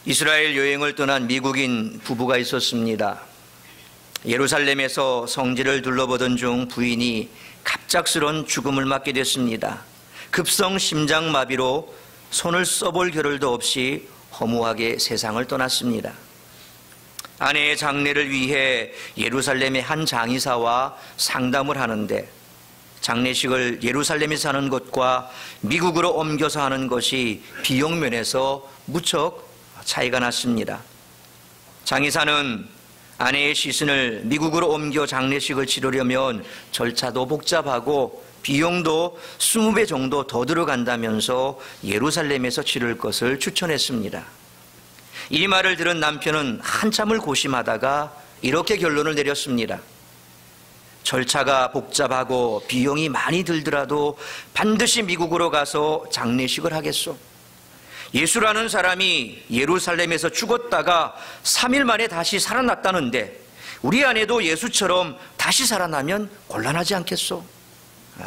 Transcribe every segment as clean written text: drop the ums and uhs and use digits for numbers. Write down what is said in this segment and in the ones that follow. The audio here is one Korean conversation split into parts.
이스라엘 여행을 떠난 미국인 부부가 있었습니다. 예루살렘에서 성지를 둘러보던 중 부인이 갑작스런 죽음을 맞게 됐습니다. 급성 심장마비로 손을 써볼 겨를도 없이 허무하게 세상을 떠났습니다. 아내의 장례를 위해 예루살렘의 한 장의사와 상담을 하는데 장례식을 예루살렘에서 하는 것과 미국으로 옮겨서 하는 것이 비용 면에서 무척 차이가 났습니다. 장의사는 아내의 시신을 미국으로 옮겨 장례식을 치르려면 절차도 복잡하고 비용도 20배 정도 더 들어간다면서 예루살렘에서 치를 것을 추천했습니다. 이 말을 들은 남편은 한참을 고심하다가 이렇게 결론을 내렸습니다. 절차가 복잡하고 비용이 많이 들더라도 반드시 미국으로 가서 장례식을 하겠소. 예수라는 사람이 예루살렘에서 죽었다가 3일 만에 다시 살아났다는데 우리 아내도 예수처럼 다시 살아나면 곤란하지 않겠소?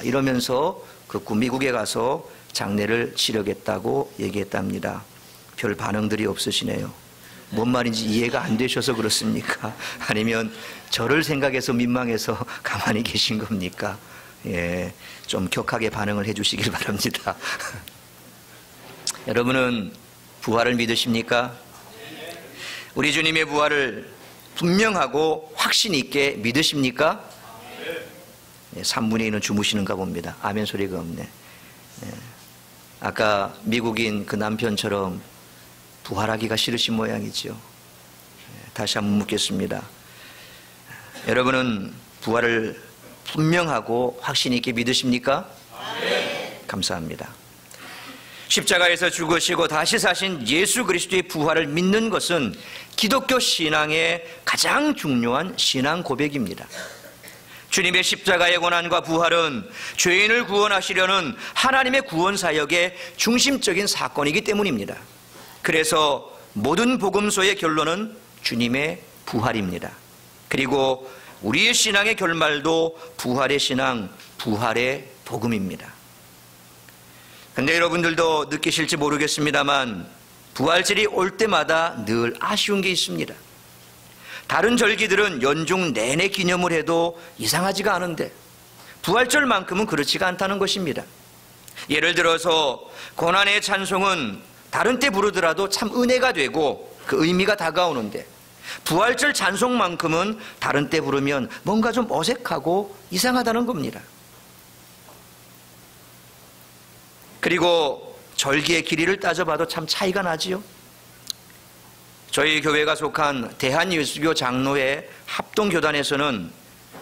이러면서 그 미국에 가서 장례를 치르겠다고 얘기했답니다. 별 반응들이 없으시네요. 뭔 말인지 이해가 안 되셔서 그렇습니까? 아니면 저를 생각해서 민망해서 가만히 계신 겁니까? 좀 격하게 반응을 해주시길 바랍니다. 여러분은 부활을 믿으십니까? 우리 주님의 부활을 분명하고 확신 있게 믿으십니까? 3분의 1은 주무시는가 봅니다. 아멘 소리가 없네. 아까 미국인 그 남편처럼 부활하기가 싫으신 모양이죠. 다시 한번 묻겠습니다. 여러분은 부활을 분명하고 확신 있게 믿으십니까? 감사합니다. 십자가에서 죽으시고 다시 사신 예수 그리스도의 부활을 믿는 것은 기독교 신앙의 가장 중요한 신앙 고백입니다. 주님의 십자가의 고난과 부활은 죄인을 구원하시려는 하나님의 구원 사역의 중심적인 사건이기 때문입니다. 그래서 모든 복음서의 결론은 주님의 부활입니다. 그리고 우리의 신앙의 결말도 부활의 신앙, 부활의 복음입니다. 근데 여러분들도 느끼실지 모르겠습니다만 부활절이 올 때마다 늘 아쉬운 게 있습니다. 다른 절기들은 연중 내내 기념을 해도 이상하지가 않은데 부활절만큼은 그렇지가 않다는 것입니다. 예를 들어서 고난의 찬송은 다른 때 부르더라도 참 은혜가 되고 그 의미가 다가오는데 부활절 찬송만큼은 다른 때 부르면 뭔가 좀 어색하고 이상하다는 겁니다. 그리고 절기의 길이를 따져봐도 참 차이가 나지요. 저희 교회가 속한 대한예수교 장로회 합동교단에서는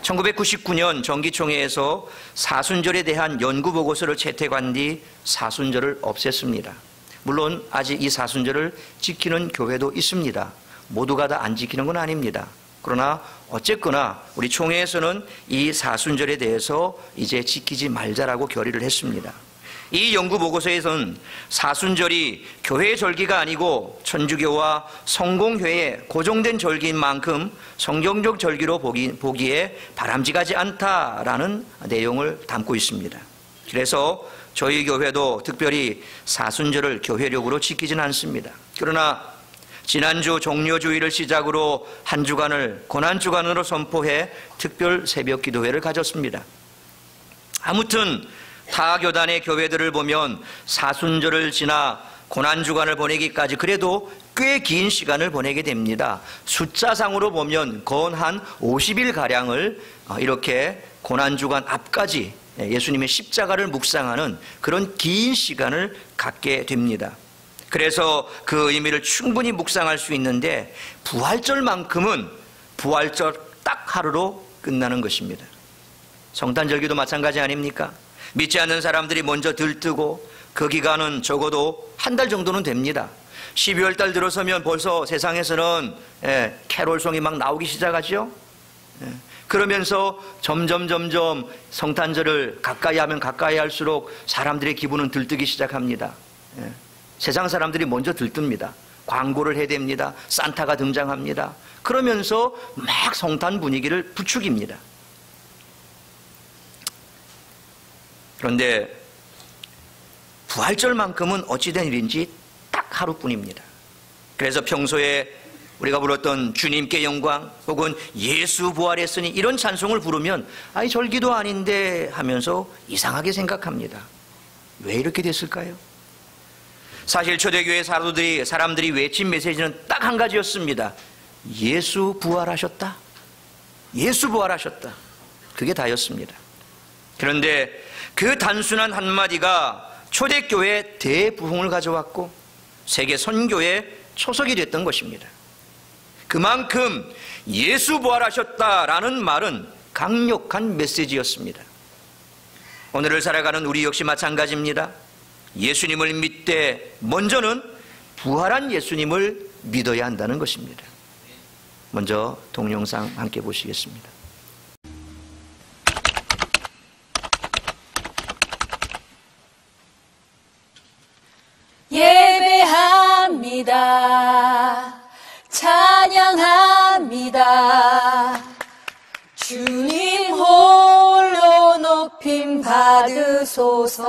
1999년 정기총회에서 사순절에 대한 연구보고서를 채택한 뒤 사순절을 없앴습니다. 물론 아직 이 사순절을 지키는 교회도 있습니다. 모두가 다 안 지키는 건 아닙니다. 그러나 어쨌거나 우리 총회에서는 이 사순절에 대해서 이제 지키지 말자라고 결의를 했습니다. 이 연구보고서에서는 사순절이 교회의 절기가 아니고 천주교와 성공회의 고정된 절기인 만큼 성경적 절기로 보기에 바람직하지 않다라는 내용을 담고 있습니다. 그래서 저희 교회도 특별히 사순절을 교회력으로 지키지는 않습니다. 그러나 지난주 종료주의를 시작으로 한 주간을 고난주간으로 선포해 특별 새벽 기도회를 가졌습니다. 아무튼 타 교단의 교회들을 보면 사순절을 지나 고난주간을 보내기까지 그래도 꽤 긴 시간을 보내게 됩니다. 숫자상으로 보면 건 한 50일가량을 이렇게 고난주간 앞까지 예수님의 십자가를 묵상하는 그런 긴 시간을 갖게 됩니다. 그래서 그 의미를 충분히 묵상할 수 있는데 부활절만큼은 부활절 딱 하루로 끝나는 것입니다. 성탄절기도 마찬가지 아닙니까? 믿지 않는 사람들이 먼저 들뜨고 그 기간은 적어도 한 달 정도는 됩니다. 12월 달 들어서면 벌써 세상에서는 캐롤송이 막 나오기 시작하죠. 그러면서 점점 성탄절을 가까이 하면 가까이 할수록 사람들의 기분은 들뜨기 시작합니다. 세상 사람들이 먼저 들뜹니다. 광고를 해댑니다. 산타가 등장합니다. 그러면서 막 성탄 분위기를 부추깁니다. 그런데 부활절만큼은 어찌된 일인지 딱 하루뿐입니다. 그래서 평소에 우리가 불렀던 주님께 영광 혹은 예수 부활했으니 이런 찬송을 부르면 아이 절기도 아닌데 하면서 이상하게 생각합니다. 왜 이렇게 됐을까요? 사실 초대교회 사람들이 외친 메시지는 딱 한 가지였습니다. 예수 부활하셨다. 예수 부활하셨다. 그게 다였습니다. 그런데 그 단순한 한마디가 초대교회의 대부흥을 가져왔고 세계 선교의 초석이 됐던 것입니다. 그만큼 예수 부활하셨다라는 말은 강력한 메시지였습니다. 오늘을 살아가는 우리 역시 마찬가지입니다. 예수님을 믿되 먼저는 부활한 예수님을 믿어야 한다는 것입니다. 먼저 동영상 함께 보시겠습니다. 예배합니다. 찬양합니다. 주님 홀로 높임 받으소서.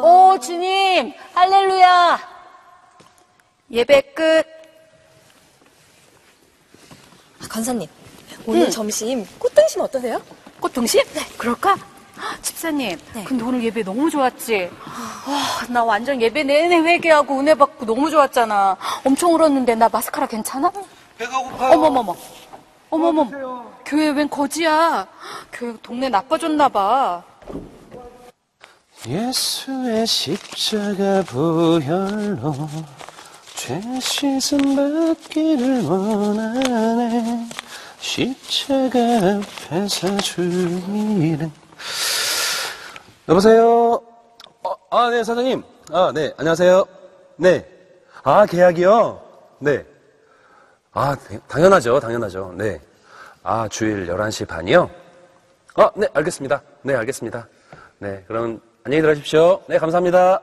오 주님 할렐루야. 예배 끝. 권사님, 오늘 점심 꽃등심 어떠세요? 꽃등심? 네. 그럴까? 집사님, 네. 근데 오늘 예배 너무 좋았지? 나 완전 예배 내내 회개하고 은혜 받고 너무 좋았잖아. 엄청 울었는데 나 마스카라 괜찮아? 배가 고파요. 어머머머. 교회 웬 거지야? 교회 동네 나빠졌나 봐. 예수의 십자가 보혈로 죄 씻음 받기를 원하네. 십자가 앞에서 주일은. 여보세요. 네, 사장님. 네, 안녕하세요. 네. 계약이요? 네. 당연하죠. 네. 주일 11시 반이요? 네, 알겠습니다. 네, 알겠습니다. 네, 그럼 안녕히 들어가십시오. 네, 감사합니다.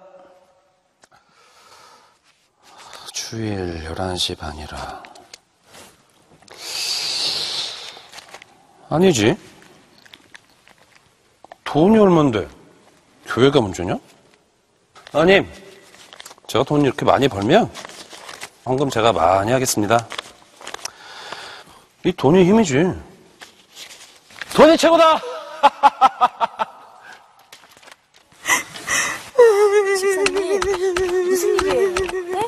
주일 11시 반이라. 아니지. 돈이 얼만데 교회가 문제냐? 아님, 제가 돈 이렇게 많이 벌면 헌금 제가 많이 하겠습니다. 이 돈이 힘이지. 돈이 최고다! 집사님, 무슨 일이에요? 네?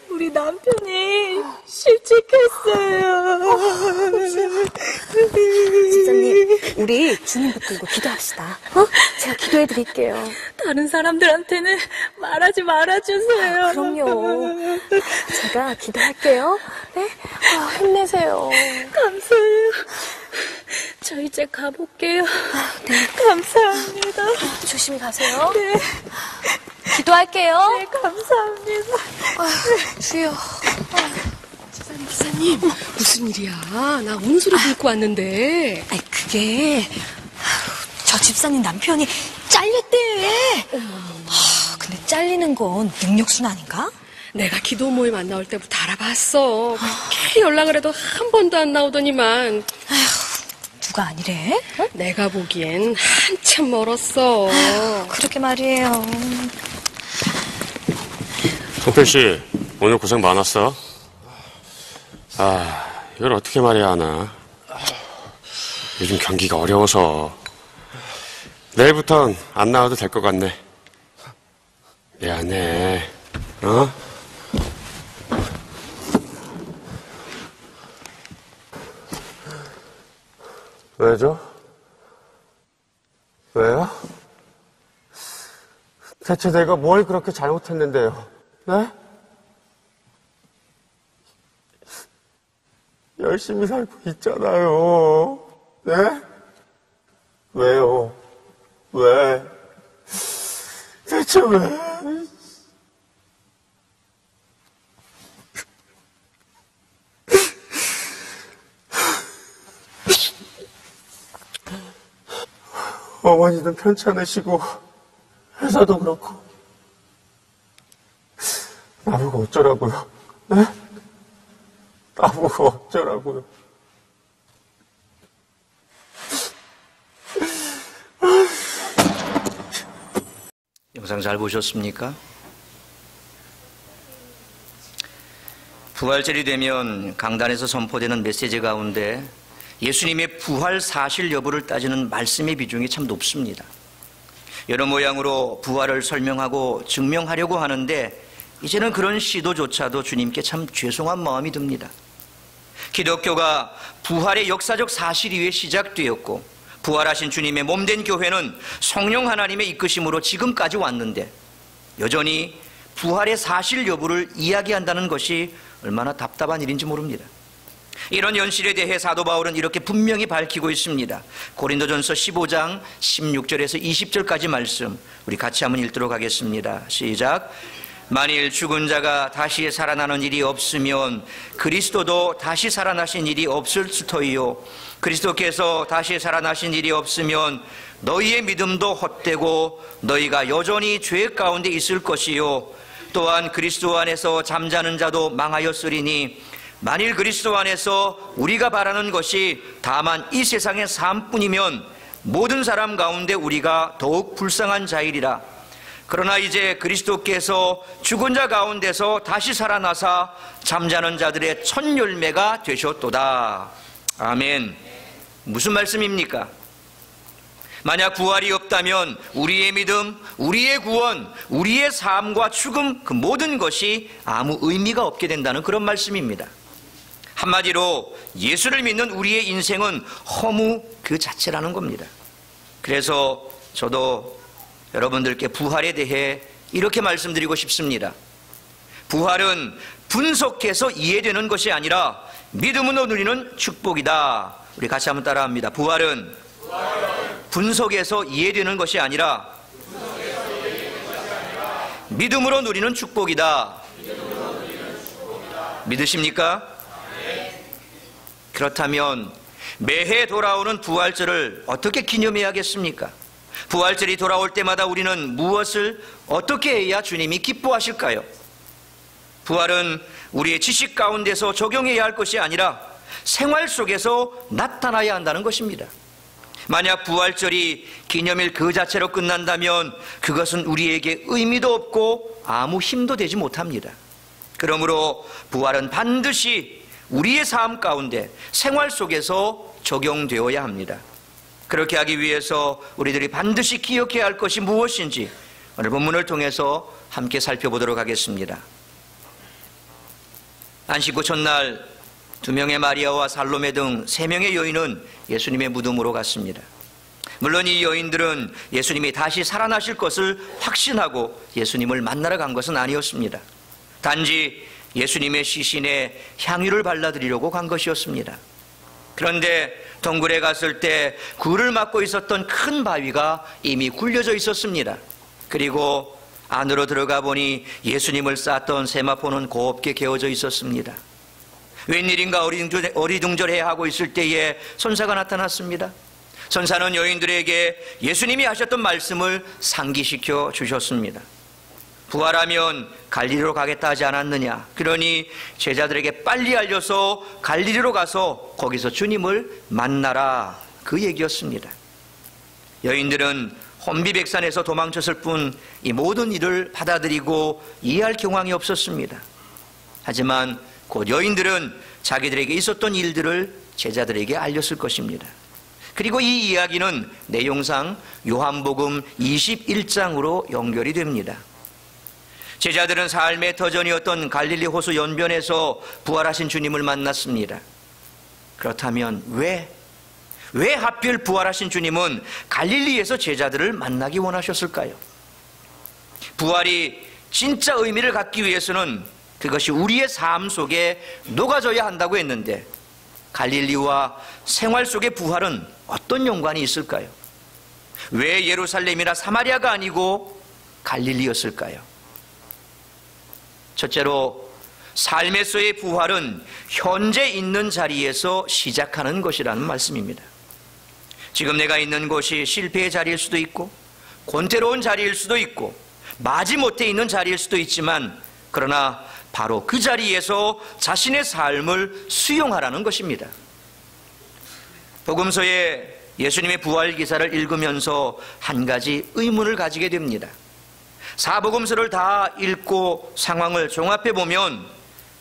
우리 남편이 실직했어요. 집사님, 우리 주님 붙들고 기도합시다. 제가 기도해 드릴게요. 다른 사람들한테는 말하지 말아주세요. 그럼요. 제가 기도할게요. 네? 힘내세요. 감사해요. 저 이제 가볼게요. 네. 감사합니다. 조심히 가세요. 네. 기도할게요. 네, 감사합니다. 주여. 기사님, 무슨 일이야? 나 오는 소리 듣고 왔는데. 그게 저 집사님 남편이 잘렸대. 근데 잘리는 건 능력순 아닌가? 내가 기도 모임 안 나올 때부터 알아봤어. 그렇게 연락을 해도 한 번도 안 나오더니만. 누가 아니래? 내가 보기엔 한참 멀었어. 그렇게 말이에요. 성필 씨, 오늘 고생 많았어. 이걸 어떻게 말해야 하나. 요즘 경기가 어려워서. 내일부턴 안 나와도 될 것 같네. 미안해. 왜죠? 왜요? 대체 내가 뭘 그렇게 잘못했는데요? 네? 열심히 살고 있잖아요. 네? 왜요? 왜? 대체 왜? 어머니는 편찮으시고 회사도 그렇고 나보고 어쩌라고요? 네? 나보고 어쩌라고요? 영상 잘 보셨습니까? 부활절이 되면 강단에서 선포되는 메시지 가운데 예수님의 부활 사실 여부를 따지는 말씀의 비중이 참 높습니다. 여러 모양으로 부활을 설명하고 증명하려고 하는데 이제는 그런 시도조차도 주님께 참 죄송한 마음이 듭니다. 기독교가 부활의 역사적 사실 위에 시작되었고 부활하신 주님의 몸된 교회는 성령 하나님의 이끄심으로 지금까지 왔는데 여전히 부활의 사실 여부를 이야기한다는 것이 얼마나 답답한 일인지 모릅니다. 이런 현실에 대해 사도 바울은 이렇게 분명히 밝히고 있습니다. 고린도전서 15장 16절에서 20절까지 말씀 우리 같이 한번 읽도록 하겠습니다. 시작. 만일 죽은 자가 다시 살아나는 일이 없으면 그리스도도 다시 살아나신 일이 없을 터이요 그리스도께서 다시 살아나신 일이 없으면 너희의 믿음도 헛되고 너희가 여전히 죄 가운데 있을 것이요 또한 그리스도 안에서 잠자는 자도 망하였으리니 만일 그리스도 안에서 우리가 바라는 것이 다만 이 세상의 삶뿐이면 모든 사람 가운데 우리가 더욱 불쌍한 자이리라. 그러나 이제 그리스도께서 죽은 자 가운데서 다시 살아나사 잠자는 자들의 첫 열매가 되셨도다. 아멘. 무슨 말씀입니까? 만약 부활이 없다면 우리의 믿음, 우리의 구원, 우리의 삶과 죽음 그 모든 것이 아무 의미가 없게 된다는 그런 말씀입니다. 한마디로 예수를 믿는 우리의 인생은 허무 그 자체라는 겁니다. 그래서 저도 여러분들께 부활에 대해 이렇게 말씀드리고 싶습니다. 부활은 분석해서 이해되는 것이 아니라 믿음으로 누리는 축복이다. 우리 같이 한번 따라합니다. 부활은 분석해서 이해되는 것이 아니라 믿음으로 누리는 축복이다. 믿으십니까? 그렇다면 매해 돌아오는 부활절을 어떻게 기념해야겠습니까? 부활절이 돌아올 때마다 우리는 무엇을 어떻게 해야 주님이 기뻐하실까요? 부활은 우리의 지식 가운데서 적용해야 할 것이 아니라 생활 속에서 나타나야 한다는 것입니다. 만약 부활절이 기념일 그 자체로 끝난다면 그것은 우리에게 의미도 없고 아무 힘도 되지 못합니다. 그러므로 부활은 반드시 우리의 삶 가운데 생활 속에서 적용되어야 합니다. 그렇게 하기 위해서 우리들이 반드시 기억해야 할 것이 무엇인지 오늘 본문을 통해서 함께 살펴보도록 하겠습니다. 안식 후 첫날 2명의 마리아와 살로메 등 3명의 여인은 예수님의 무덤으로 갔습니다. 물론 이 여인들은 예수님이 다시 살아나실 것을 확신하고 예수님을 만나러 간 것은 아니었습니다. 단지 예수님의 시신에 향유를 발라드리려고 간 것이었습니다. 그런데 동굴에 갔을 때 굴을 막고 있었던 큰 바위가 이미 굴려져 있었습니다. 그리고 안으로 들어가 보니 예수님을 쌌던 세마포는 곱게 개어져 있었습니다. 웬일인가 어리둥절해하고 있을 때에 선사가 나타났습니다. 선사는 여인들에게 예수님이 하셨던 말씀을 상기시켜 주셨습니다. 부활하면 갈릴리로 가겠다 하지 않았느냐. 그러니 제자들에게 빨리 알려서 갈릴리로 가서 거기서 주님을 만나라. 그 얘기였습니다. 여인들은 혼비백산에서 도망쳤을 뿐 이 모든 일을 받아들이고 이해할 경황이 없었습니다. 하지만 곧 여인들은 자기들에게 있었던 일들을 제자들에게 알렸을 것입니다. 그리고 이 이야기는 내용상 요한복음 21장으로 연결이 됩니다. 제자들은 삶의 터전이었던 갈릴리 호수 연변에서 부활하신 주님을 만났습니다. 그렇다면 왜 하필 부활하신 주님은 갈릴리에서 제자들을 만나기 원하셨을까요? 부활이 진짜 의미를 갖기 위해서는 그것이 우리의 삶 속에 녹아져야 한다고 했는데 갈릴리와 생활 속의 부활은 어떤 연관이 있을까요? 왜 예루살렘이나 사마리아가 아니고 갈릴리였을까요? 첫째로 삶에서의 부활은 현재 있는 자리에서 시작하는 것이라는 말씀입니다. 지금 내가 있는 곳이 실패의 자리일 수도 있고 권태로운 자리일 수도 있고 마지못해 있는 자리일 수도 있지만 그러나 바로 그 자리에서 자신의 삶을 수용하라는 것입니다. 복음서에 예수님의 부활 기사를 읽으면서 한 가지 의문을 가지게 됩니다. 사복음서를 다 읽고 상황을 종합해 보면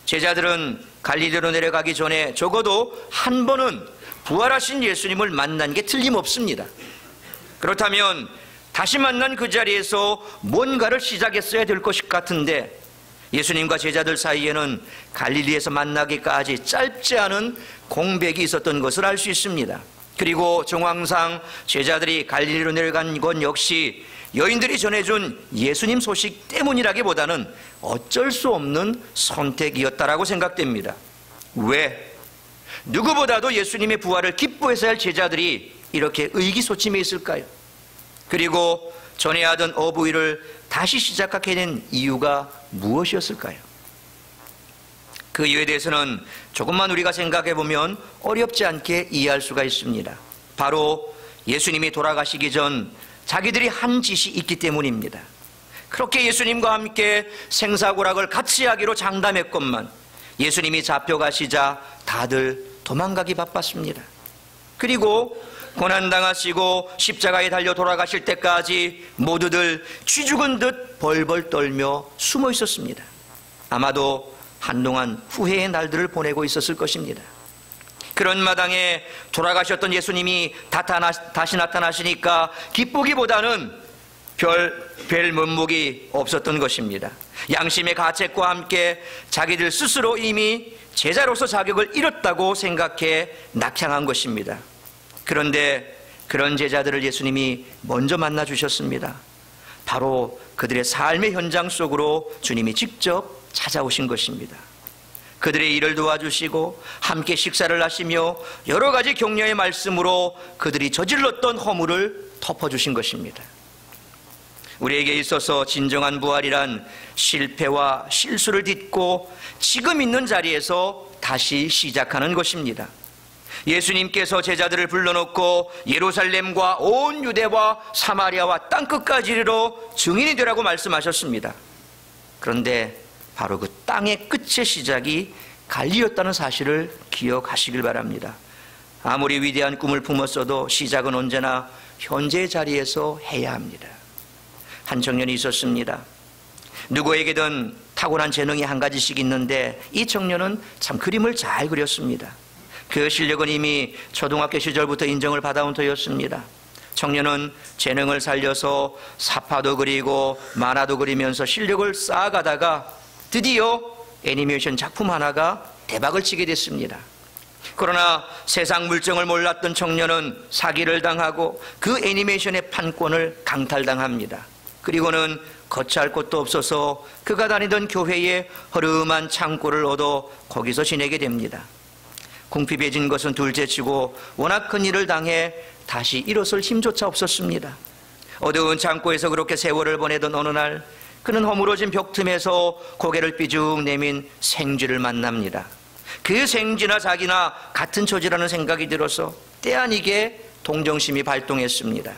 제자들은 갈릴리로 내려가기 전에 적어도 한 번은 부활하신 예수님을 만난 게 틀림없습니다. 그렇다면 다시 만난 그 자리에서 뭔가를 시작했어야 될 것 같은데 예수님과 제자들 사이에는 갈릴리에서 만나기까지 짧지 않은 공백이 있었던 것을 알 수 있습니다. 그리고 정황상 제자들이 갈릴리로 내려간 건 역시 여인들이 전해준 예수님 소식 때문이라기보다는 어쩔 수 없는 선택이었다라고 생각됩니다. 왜? 누구보다도 예수님의 부활을 기뻐해서야 할 제자들이 이렇게 의기소침해 있을까요? 그리고 전에 하던 어부일을 다시 시작하게 된 이유가 무엇이었을까요? 그 이유에 대해서는 조금만 우리가 생각해 보면 어렵지 않게 이해할 수가 있습니다. 바로 예수님이 돌아가시기 전 자기들이 한 짓이 있기 때문입니다. 그렇게 예수님과 함께 생사고락을 같이 하기로 장담했건만 예수님이 잡혀가시자 다들 도망가기 바빴습니다. 그리고 고난당하시고 십자가에 달려 돌아가실 때까지 모두들 쥐 죽은 듯 벌벌 떨며 숨어 있었습니다. 아마도 한동안 후회의 날들을 보내고 있었을 것입니다. 그런 마당에 돌아가셨던 예수님이 다시 나타나시니까 기쁘기보다는 별 면목이 없었던 것입니다. 양심의 가책과 함께 자기들 스스로 이미 제자로서 자격을 잃었다고 생각해 낙향한 것입니다. 그런데 그런 제자들을 예수님이 먼저 만나 주셨습니다. 바로 그들의 삶의 현장 속으로 주님이 직접 찾아오신 것입니다. 그들의 일을 도와주시고 함께 식사를 하시며 여러 가지 격려의 말씀으로 그들이 저질렀던 허물을 덮어주신 것입니다. 우리에게 있어서 진정한 부활이란 실패와 실수를 딛고 지금 있는 자리에서 다시 시작하는 것입니다. 예수님께서 제자들을 불러놓고 예루살렘과 온 유대와 사마리아와 땅끝까지 이르러 증인이 되라고 말씀하셨습니다. 그런데 바로 그 땅의 끝의 시작이 갈릴리였다는 사실을 기억하시길 바랍니다. 아무리 위대한 꿈을 품었어도 시작은 언제나 현재의 자리에서 해야 합니다. 한 청년이 있었습니다. 누구에게든 타고난 재능이 한 가지씩 있는데 이 청년은 참 그림을 잘 그렸습니다. 그 실력은 이미 초등학교 시절부터 인정을 받아온 터였습니다. 청년은 재능을 살려서 사파도 그리고 만화도 그리면서 실력을 쌓아가다가 드디어 애니메이션 작품 하나가 대박을 치게 됐습니다. 그러나 세상 물정을 몰랐던 청년은 사기를 당하고 그 애니메이션의 판권을 강탈당합니다. 그리고는 거처할 곳도 없어서 그가 다니던 교회에 허름한 창고를 얻어 거기서 지내게 됩니다. 궁핍해진 것은 둘째치고 워낙 큰 일을 당해 다시 일어설 힘조차 없었습니다. 어두운 창고에서 그렇게 세월을 보내던 어느 날 그는 허물어진 벽 틈에서 고개를 삐죽 내민 생쥐를 만납니다. 그 생쥐나 자기나 같은 처지라는 생각이 들어서 때 아니게 동정심이 발동했습니다.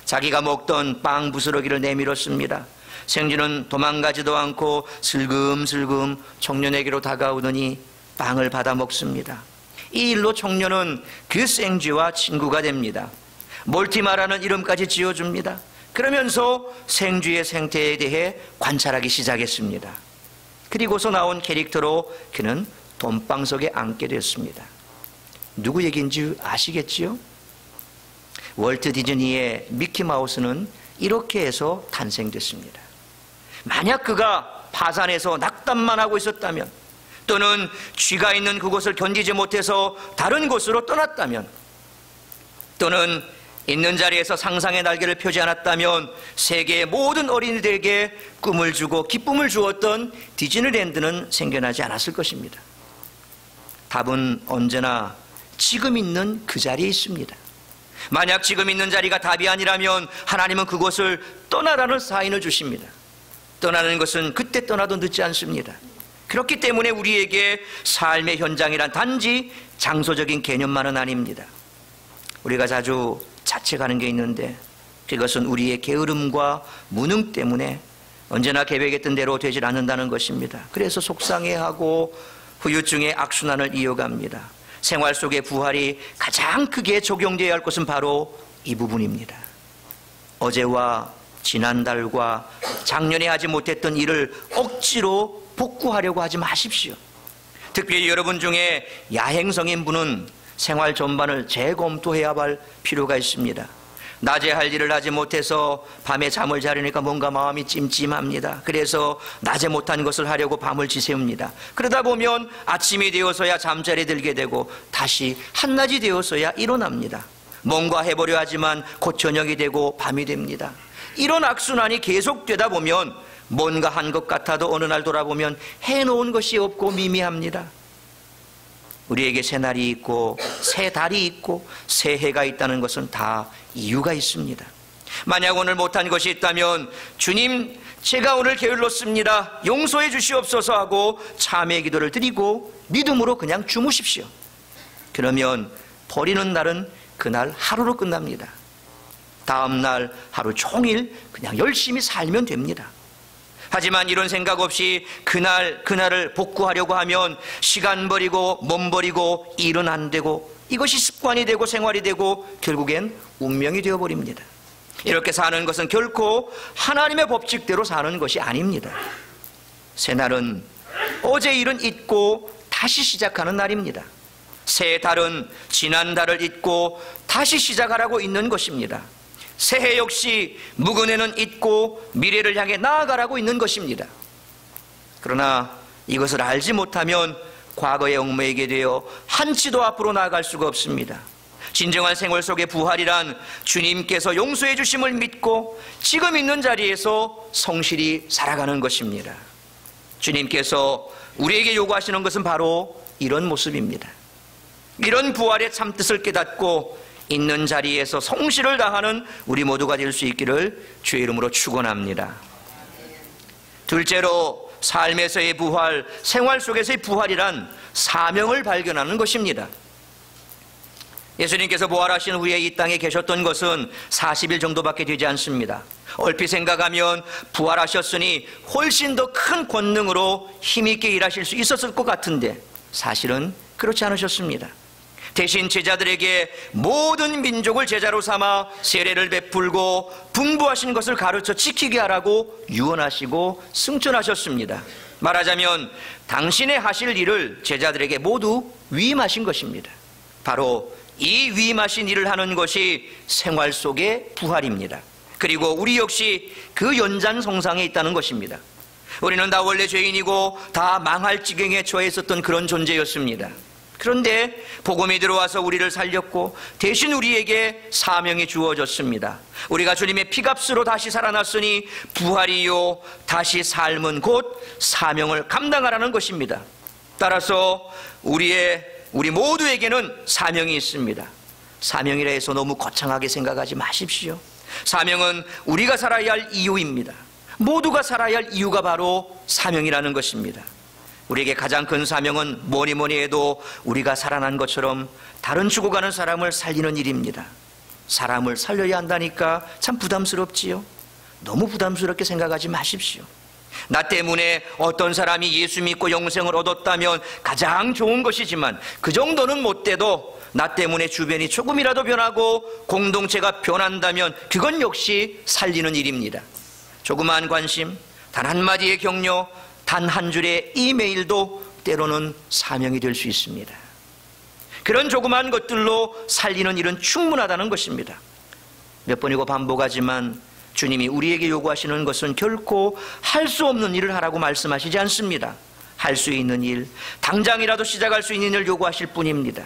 자기가 먹던 빵 부스러기를 내밀었습니다. 생쥐는 도망가지도 않고 슬금슬금 청년에게로 다가오더니 빵을 받아 먹습니다. 이 일로 청년은 그 생쥐와 친구가 됩니다. 몰티마라는 이름까지 지어줍니다. 그러면서 생쥐의 생태에 대해 관찰하기 시작했습니다. 그리고서 나온 캐릭터로 그는 돈방석에 앉게 됐습니다. 누구 얘기인지 아시겠지요? 월트 디즈니의 미키마우스는 이렇게 해서 탄생됐습니다. 만약 그가 파산해서 낙담만 하고 있었다면, 또는 쥐가 있는 그곳을 견디지 못해서 다른 곳으로 떠났다면, 또는 있는 자리에서 상상의 날개를 펴지 않았다면 세계의 모든 어린이들에게 꿈을 주고 기쁨을 주었던 디즈니랜드는 생겨나지 않았을 것입니다. 답은 언제나 지금 있는 그 자리에 있습니다. 만약 지금 있는 자리가 답이 아니라면 하나님은 그곳을 떠나라는 사인을 주십니다. 떠나는 것은 그때 떠나도 늦지 않습니다. 그렇기 때문에 우리에게 삶의 현장이란 단지 장소적인 개념만은 아닙니다. 우리가 자주 자책하는 게 있는데 그것은 우리의 게으름과 무능 때문에 언제나 계획했던 대로 되질 않는다는 것입니다. 그래서 속상해하고 후유증의 악순환을 이어갑니다. 생활 속의 부활이 가장 크게 적용되어야 할 것은 바로 이 부분입니다. 어제와 지난달과 작년에 하지 못했던 일을 억지로 복구하려고 하지 마십시오. 특별히 여러분 중에 야행성인 분은 생활 전반을 재검토해야 할 필요가 있습니다. 낮에 할 일을 하지 못해서 밤에 잠을 자려니까 뭔가 마음이 찜찜합니다. 그래서 낮에 못한 것을 하려고 밤을 지새웁니다. 그러다 보면 아침이 되어서야 잠자리에 들게 되고 다시 한낮이 되어서야 일어납니다. 뭔가 해보려 하지만 곧 저녁이 되고 밤이 됩니다. 이런 악순환이 계속되다 보면 뭔가 한 것 같아도 어느 날 돌아보면 해놓은 것이 없고 미미합니다. 우리에게 새 날이 있고 새 달이 있고 새 해가 있다는 것은 다 이유가 있습니다. 만약 오늘 못한 것이 있다면 주님, 제가 오늘 게을렀습니다, 용서해 주시옵소서 하고 참회 기도를 드리고 믿음으로 그냥 주무십시오. 그러면 버리는 날은 그날 하루로 끝납니다. 다음 날 하루 종일 그냥 열심히 살면 됩니다. 하지만 이런 생각 없이 그날을 복구하려고 하면 시간 버리고 몸 버리고 일은 안 되고 이것이 습관이 되고 생활이 되고 결국엔 운명이 되어버립니다. 이렇게 사는 것은 결코 하나님의 법칙대로 사는 것이 아닙니다. 새날은 어제 일은 잊고 다시 시작하는 날입니다. 새 달은 지난 달을 잊고 다시 시작하라고 있는 것입니다. 새해 역시 묵은 해는 잊고 미래를 향해 나아가라고 있는 것입니다. 그러나 이것을 알지 못하면 과거에 얽매이게 되어 한치도 앞으로 나아갈 수가 없습니다. 진정한 생활 속의 부활이란 주님께서 용서해 주심을 믿고 지금 있는 자리에서 성실히 살아가는 것입니다. 주님께서 우리에게 요구하시는 것은 바로 이런 모습입니다. 이런 부활의 참뜻을 깨닫고 있는 자리에서 성실을 다하는 우리 모두가 될 수 있기를 주의 이름으로 축원합니다. 둘째로 삶에서의 부활, 생활 속에서의 부활이란 사명을 발견하는 것입니다. 예수님께서 부활하신 후에 이 땅에 계셨던 것은 40일 정도밖에 되지 않습니다. 얼핏 생각하면 부활하셨으니 훨씬 더 큰 권능으로 힘있게 일하실 수 있었을 것 같은데 사실은 그렇지 않으셨습니다. 대신 제자들에게 모든 민족을 제자로 삼아 세례를 베풀고 분부하신 것을 가르쳐 지키게 하라고 유언하시고 승천하셨습니다. 말하자면 당신의 하실 일을 제자들에게 모두 위임하신 것입니다. 바로 이 위임하신 일을 하는 것이 생활 속의 부활입니다. 그리고 우리 역시 그 연장성상에 있다는 것입니다. 우리는 다 원래 죄인이고 다 망할 지경에 처해 있었던 그런 존재였습니다. 그런데 복음이 들어와서 우리를 살렸고 대신 우리에게 사명이 주어졌습니다. 우리가 주님의 피값으로 다시 살아났으니 부활이요 다시 삶은 곧 사명을 감당하라는 것입니다. 따라서 우리 모두에게는 사명이 있습니다. 사명이라 해서 너무 거창하게 생각하지 마십시오. 사명은 우리가 살아야 할 이유입니다. 모두가 살아야 할 이유가 바로 사명이라는 것입니다. 우리에게 가장 큰 사명은 뭐니 해도 우리가 살아난 것처럼 다른 죽어가는 사람을 살리는 일입니다. 사람을 살려야 한다니까 참 부담스럽지요. 너무 부담스럽게 생각하지 마십시오. 나 때문에 어떤 사람이 예수 믿고 영생을 얻었다면 가장 좋은 것이지만 그 정도는 못 돼도 나 때문에 주변이 조금이라도 변하고 공동체가 변한다면 그건 역시 살리는 일입니다. 조그마한 관심, 단 한마디의 격려, 단 한 줄의 이메일도 때로는 사명이 될 수 있습니다. 그런 조그마한 것들로 살리는 일은 충분하다는 것입니다. 몇 번이고 반복하지만 주님이 우리에게 요구하시는 것은 결코 할 수 없는 일을 하라고 말씀하시지 않습니다. 할 수 있는 일, 당장이라도 시작할 수 있는 일을 요구하실 뿐입니다.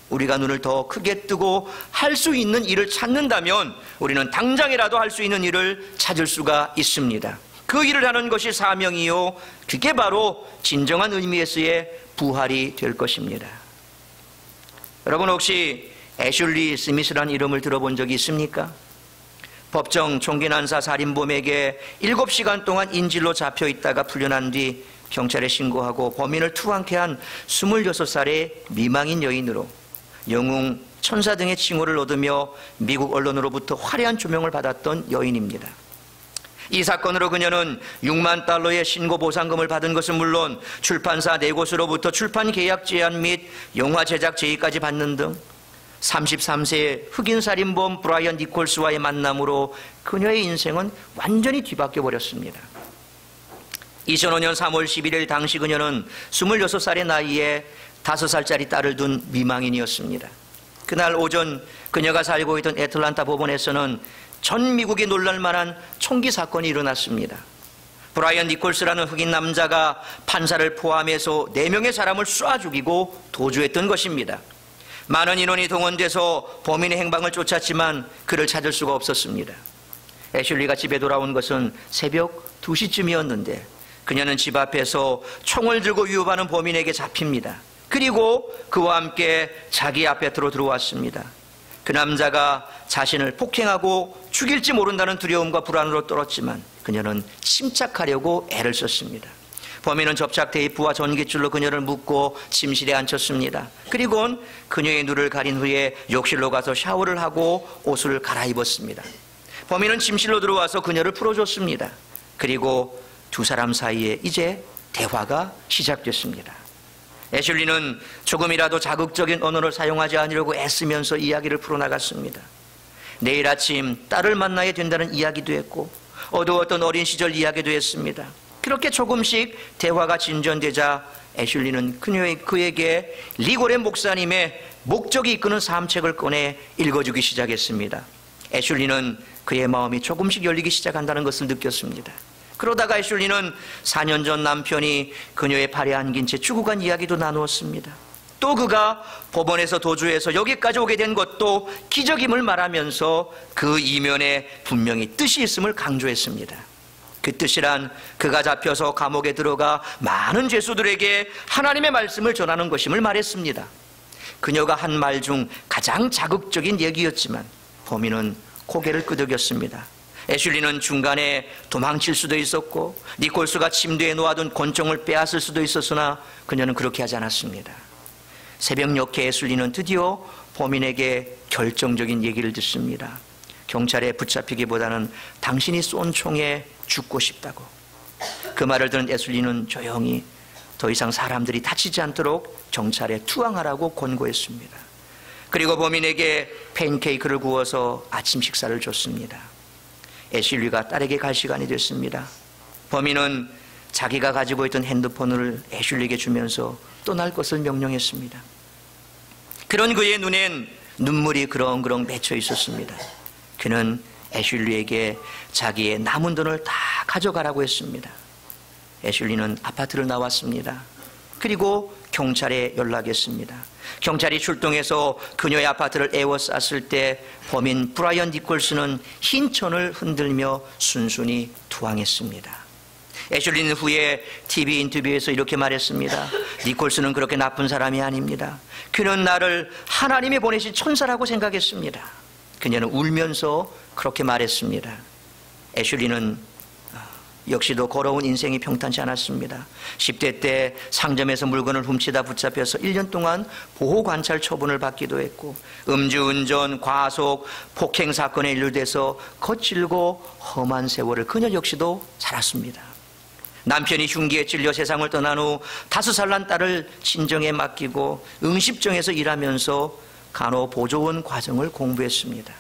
우리가 눈을 더 크게 뜨고 할 수 있는 일을 찾는다면 우리는 당장이라도 할 수 있는 일을 찾을 수가 있습니다. 그 일을 하는 것이 사명이요, 그게 바로 진정한 의미에서의 부활이 될 것입니다. 여러분 혹시 애슐리 스미스라는 이름을 들어본 적이 있습니까? 법정 총기난사 살인범에게 7시간 동안 인질로 잡혀 있다가 풀려난 뒤 경찰에 신고하고 범인을 투항케 한 26살의 미망인 여인으로 영웅, 천사 등의 칭호를 얻으며 미국 언론으로부터 화려한 조명을 받았던 여인입니다. 이 사건으로 그녀는 $60,000의 신고 보상금을 받은 것은 물론 출판사 4곳으로부터 출판 계약 제한 및 영화 제작 제의까지 받는 등 33세의 흑인 살인범 브라이언 니콜스와의 만남으로 그녀의 인생은 완전히 뒤바뀌어 버렸습니다. 2005년 3월 11일 당시 그녀는 26살의 나이에 5살짜리 딸을 둔 미망인이었습니다. 그날 오전 그녀가 살고 있던 애틀란타 법원에서는 전 미국이 놀랄만한 총기 사건이 일어났습니다. 브라이언 니콜스라는 흑인 남자가 판사를 포함해서 4명의 사람을 쏴 죽이고 도주했던 것입니다. 많은 인원이 동원돼서 범인의 행방을 쫓았지만 그를 찾을 수가 없었습니다. 애슐리가 집에 돌아온 것은 새벽 2시쯤이었는데 그녀는 집 앞에서 총을 들고 위협하는 범인에게 잡힙니다. 그리고 그와 함께 자기 아파트로 들어왔습니다. 그 남자가 자신을 폭행하고 죽일지 모른다는 두려움과 불안으로 떨었지만 그녀는 침착하려고 애를 썼습니다. 범인은 접착 테이프와 전깃줄로 그녀를 묶고 침실에 앉혔습니다. 그리고는 그녀의 눈을 가린 후에 욕실로 가서 샤워를 하고 옷을 갈아입었습니다. 범인은 침실로 들어와서 그녀를 풀어줬습니다. 그리고 두 사람 사이에 이제 대화가 시작됐습니다. 애슐리는 조금이라도 자극적인 언어를 사용하지 않으려고 애쓰면서 이야기를 풀어나갔습니다. 내일 아침 딸을 만나야 된다는 이야기도 했고 어두웠던 어린 시절 이야기도 했습니다. 그렇게 조금씩 대화가 진전되자 애슐리는 그에게 리고렌 목사님의 목적이 이끄는 삶책을 꺼내 읽어주기 시작했습니다. 애슐리는 그의 마음이 조금씩 열리기 시작한다는 것을 느꼈습니다. 그러다가 애슐리는 4년 전 남편이 그녀의 팔에 안긴 채 죽고 간 이야기도 나누었습니다. 또 그가 법원에서 도주해서 여기까지 오게 된 것도 기적임을 말하면서 그 이면에 분명히 뜻이 있음을 강조했습니다. 그 뜻이란 그가 잡혀서 감옥에 들어가 많은 죄수들에게 하나님의 말씀을 전하는 것임을 말했습니다. 그녀가 한 말 중 가장 자극적인 얘기였지만 범인은 고개를 끄덕였습니다. 애슐리는 중간에 도망칠 수도 있었고 니콜스가 침대에 놓아둔 권총을 빼앗을 수도 있었으나 그녀는 그렇게 하지 않았습니다. 새벽녘에 애슐리는 드디어 범인에게 결정적인 얘기를 듣습니다. 경찰에 붙잡히기보다는 당신이 쏜 총에 죽고 싶다고. 그 말을 들은 애슐리는 조용히 더 이상 사람들이 다치지 않도록 경찰에 투항하라고 권고했습니다. 그리고 범인에게 팬케이크를 구워서 아침 식사를 줬습니다. 애슐리가 딸에게 갈 시간이 됐습니다. 범인은 자기가 가지고 있던 핸드폰을 애슐리에게 주면서 떠날 것을 명령했습니다. 그런 그의 눈엔 눈물이 그렁그렁 맺혀 있었습니다. 그는 애슐리에게 자기의 남은 돈을 다 가져가라고 했습니다. 애슐리는 아파트를 나왔습니다. 그리고 경찰에 연락했습니다. 경찰이 출동해서 그녀의 아파트를 에워쌌을 때 범인 브라이언 니콜스는 흰 천을 흔들며 순순히 투항했습니다. 애슐리는 후에 TV 인터뷰에서 이렇게 말했습니다. 니콜스는 그렇게 나쁜 사람이 아닙니다. 그는 나를 하나님이 보내신 천사라고 생각했습니다. 그녀는 울면서 그렇게 말했습니다. 애슐리는 역시도 걸어온 인생이 평탄치 않았습니다. 10대 때 상점에서 물건을 훔치다 붙잡혀서 1년 동안 보호관찰 처분을 받기도 했고 음주운전, 과속, 폭행 사건에 연루돼서 거칠고 험한 세월을 그녀 역시도 살았습니다. 남편이 흉기에 찔려 세상을 떠난 후 5살 난 딸을 친정에 맡기고 응십정에서 일하면서 간호보조원 과정을 공부했습니다.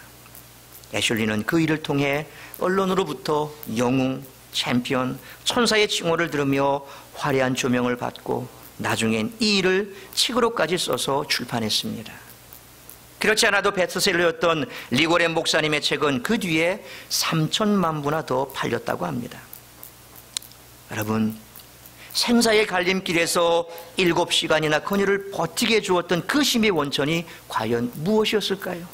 애슐리는 그 일을 통해 언론으로부터 영웅, 챔피언, 천사의 칭호를 들으며 화려한 조명을 받고 나중엔 이 일을 책으로까지 써서 출판했습니다. 그렇지 않아도 베스트셀러였던 리고렌 목사님의 책은 그 뒤에 3천만 부나 더 팔렸다고 합니다. 여러분, 생사의 갈림길에서 7시간이나 그녀를 버티게 해주었던 그 힘의 원천이 과연 무엇이었을까요?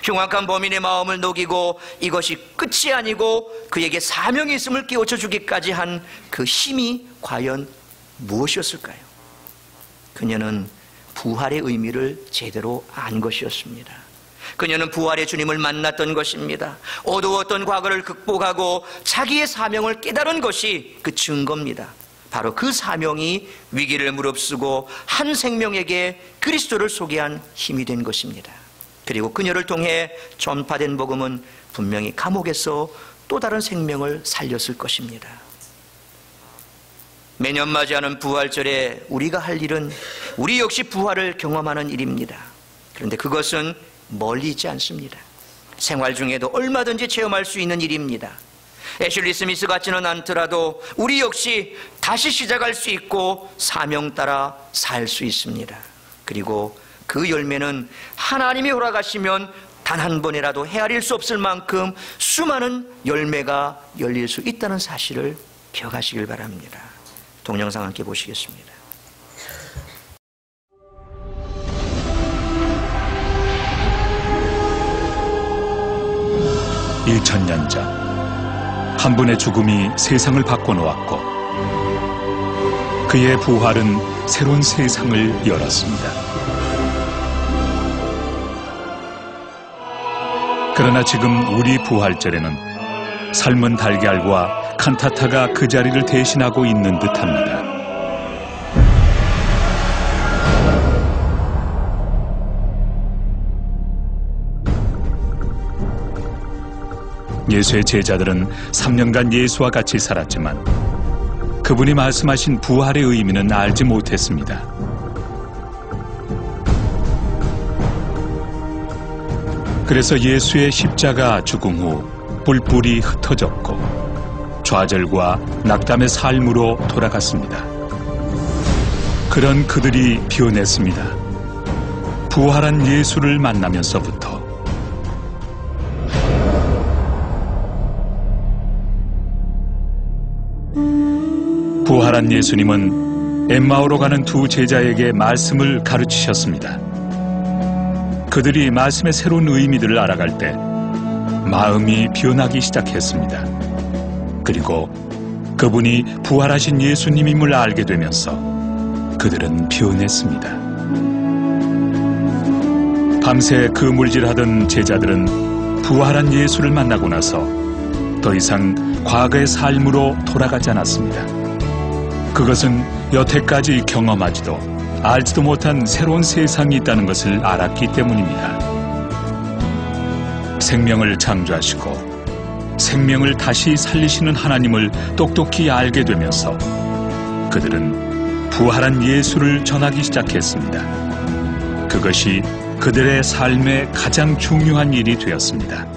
흉악한 범인의 마음을 녹이고 이것이 끝이 아니고 그에게 사명이 있음을 깨우쳐 주기까지 한 그 힘이 과연 무엇이었을까요? 그녀는 부활의 의미를 제대로 안 것이었습니다. 그녀는 부활의 주님을 만났던 것입니다. 어두웠던 과거를 극복하고 자기의 사명을 깨달은 것이 그 증거입니다. 바로 그 사명이 위기를 무릅쓰고 한 생명에게 그리스도를 소개한 힘이 된 것입니다. 그리고 그녀를 통해 전파된 복음은 분명히 감옥에서 또 다른 생명을 살렸을 것입니다. 매년 맞이하는 부활절에 우리가 할 일은 우리 역시 부활을 경험하는 일입니다. 그런데 그것은 멀리 있지 않습니다. 생활 중에도 얼마든지 체험할 수 있는 일입니다. 애슐리 스미스 같지는 않더라도 우리 역시 다시 시작할 수 있고 사명 따라 살 수 있습니다. 그리고 그 열매는 하나님이 허락하시면 단 한 번이라도 헤아릴 수 없을 만큼 수많은 열매가 열릴 수 있다는 사실을 기억하시길 바랍니다. 동영상 함께 보시겠습니다. 2000년 전 한 분의 죽음이 세상을 바꿔놓았고 그의 부활은 새로운 세상을 열었습니다. 그러나 지금 우리 부활절에는 삶은 달걀과 칸타타가 그 자리를 대신하고 있는 듯합니다. 예수의 제자들은 3년간 예수와 같이 살았지만 그분이 말씀하신 부활의 의미는 알지 못했습니다. 그래서 예수의 십자가 죽음 후 뿔뿔이 흩어졌고 좌절과 낙담의 삶으로 돌아갔습니다. 그런 그들이 변했습니다. 부활한 예수를 만나면서부터 부활한 예수님은 엠마오로 가는 두 제자에게 말씀을 가르치셨습니다. 그들이 말씀의 새로운 의미들을 알아갈 때 마음이 변하기 시작했습니다. 그리고 그분이 부활하신 예수님임을 알게 되면서 그들은 변했습니다. 밤새 그물질하던 제자들은 부활한 예수를 만나고 나서 더 이상 과거의 삶으로 돌아가지 않았습니다. 그것은 여태까지 경험하지도 알지도 못한 새로운 세상이 있다는 것을 알았기 때문입니다. 생명을 창조하시고 생명을 다시 살리시는 하나님을 똑똑히 알게 되면서 그들은 부활한 예수를 전하기 시작했습니다. 그것이 그들의 삶의 가장 중요한 일이 되었습니다.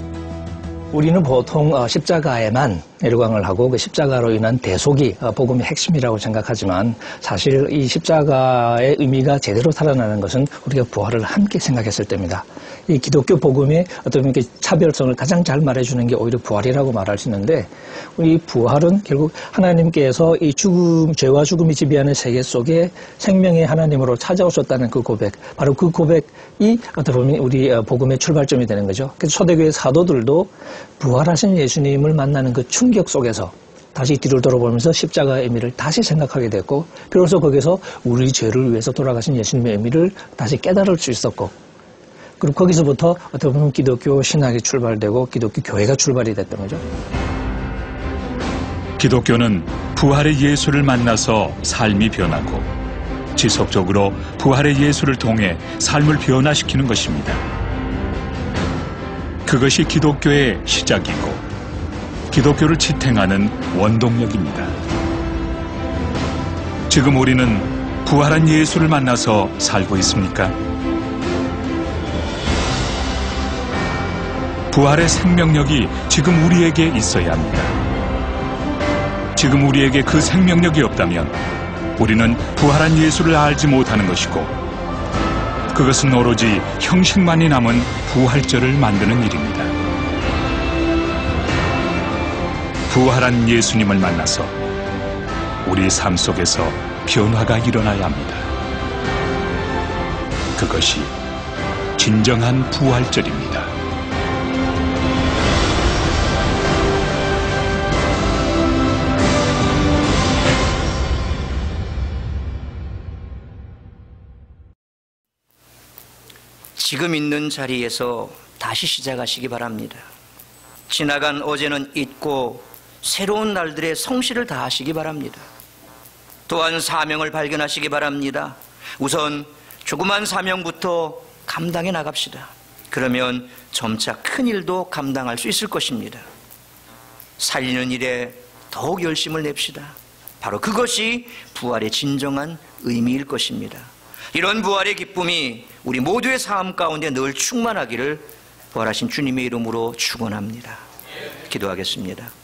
우리는 보통 십자가에만 열광을 하고 그 십자가로 인한 대속이 복음의 핵심이라고 생각하지만 사실 이 십자가의 의미가 제대로 살아나는 것은 우리가 부활을 함께 생각했을 때입니다. 이 기독교 복음의 어떤 차별성을 가장 잘 말해주는 게 오히려 부활이라고 말할 수 있는데 이 부활은 결국 하나님께서 이 죽음, 죄와 죽음이 지배하는 세계 속에 생명의 하나님으로 찾아오셨다는 그 고백, 바로 그 고백이 어떻게 보면 우리 복음의 출발점이 되는 거죠. 그래서 초대교회 사도들도 부활하신 예수님을 만나는 그 충격 속에서 다시 뒤를 돌아보면서 십자가의 의미를 다시 생각하게 됐고 비로소 거기서 우리 죄를 위해서 돌아가신 예수님의 의미를 다시 깨달을 수 있었고 그리고 거기서부터 어떻게 보면 기독교 신학이 출발되고 기독교 교회가 출발이 됐던 거죠. 기독교는 부활의 예수를 만나서 삶이 변하고 지속적으로 부활의 예수를 통해 삶을 변화시키는 것입니다. 그것이 기독교의 시작이고 기독교를 지탱하는 원동력입니다. 지금 우리는 부활한 예수를 만나서 살고 있습니까? 부활의 생명력이 지금 우리에게 있어야 합니다. 지금 우리에게 그 생명력이 없다면 우리는 부활한 예수를 알지 못하는 것이고 그것은 오로지 형식만이 남은 부활절을 만드는 일입니다. 부활한 예수님을 만나서 우리 삶 속에서 변화가 일어나야 합니다. 그것이 진정한 부활절입니다. 지금 있는 자리에서 다시 시작하시기 바랍니다. 지나간 어제는 잊고 새로운 날들의 성실을 다하시기 바랍니다. 또한 사명을 발견하시기 바랍니다. 우선 조그만 사명부터 감당해 나갑시다. 그러면 점차 큰 일도 감당할 수 있을 것입니다. 살리는 일에 더욱 열심을 냅시다. 바로 그것이 부활의 진정한 의미일 것입니다. 이런 부활의 기쁨이 우리 모두의 삶 가운데 늘 충만하기를 부활하신 주님의 이름으로 축원합니다. 기도하겠습니다.